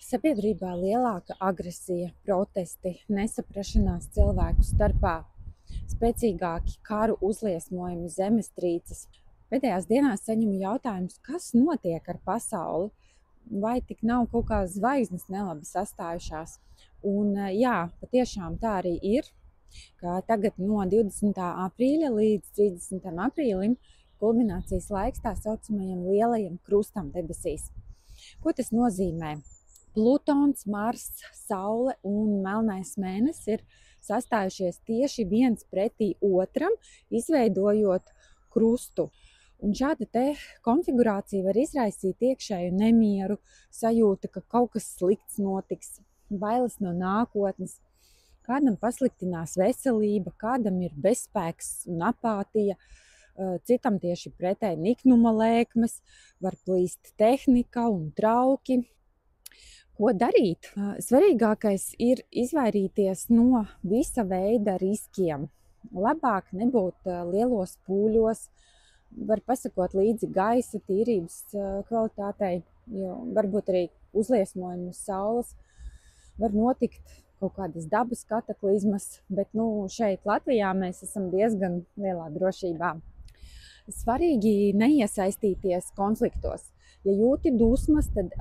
Sabiedrībā lielāka agresija, protesti, nesaprašanās cilvēku starpā, spēcīgāki karu uzliesmojumi, zemestrīces. Pēdējās dienās saņemu jautājumus, kas notiek ar pasauli, vai tik nav kaut kā zvaigznes nelabi sastājušās. Un jā, patiešām tā arī ir, ka tagad no 20. aprīļa līdz 30. aprīlim kulminācijas laiks tā saucamajam lielajam krustam debesīs. Ko tas nozīmē? Plutons, Mars, Saule un melnais mēnesis ir sastājušies tieši viens pretī otram, izveidojot krustu. Un šāda te konfigurācija var izraisīt iekšēju nemieru, sajūta, ka kaut kas slikts notiks, bailes no nākotnes. Kādam pasliktinās veselība, kādam ir bezspēks un apātija, citam tieši pretēji niknuma lēkmes, var plīst tehnika un trauki. Ko darīt? Svarīgākais ir izvairīties no visa veida riskiem. Labāk nebūt lielos pūļos, var pasakot līdzi gaisa tīrības kvalitātei, jo varbūt arī uzliesmojumi uz saules, var notikt kaut kādas dabas kataklizmas, bet šeit Latvijā mēs esam diezgan lielā drošībā. Svarīgi neiesaistīties konfliktos. Ja jūti dusmas, tad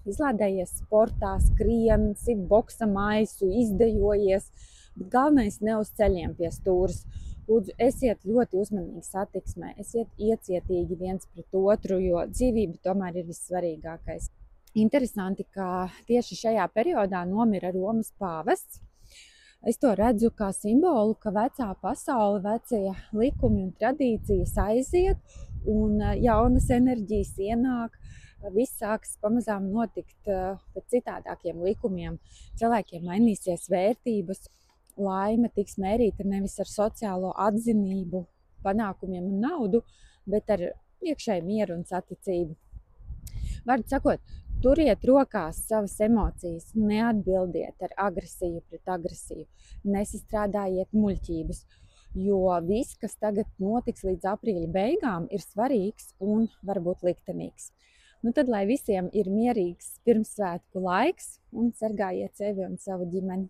izlādējies sportā, skrien, sit boksa maisu, izdejojies, bet galvenais ne uz ceļiem pie stūras. Lūdzu, esiet ļoti uzmanīgi satiksmē, esiet iecietīgi viens pret otru, jo dzīvība tomēr ir vissvarīgākais. Interesanti, ka tieši šajā periodā nomira Romas pāvests. Es to redzu kā simbolu, ka vecā pasaule, vecie likumi un tradīcijas aiziet un jaunas enerģijas ienāk. Viss sāks pamazām notikt pēc citādākiem likumiem. Cilvēkiem mainīsies vērtības, laime tiks mērīta nevis ar sociālo atzinību, panākumiem un naudu, bet ar iekšēju mieru un saticību. Vārdu sakot, turiet rokās savas emocijas, neatbildiet ar agresiju pret agresiju, nesastrādājiet muļķības, jo viss, kas tagad notiks līdz aprīļa beigām, ir svarīgs un varbūt liktenīgs. Tad, lai visiem ir mierīgs pirmssvētku laiks un sargājiet sevi un savu ģimeni.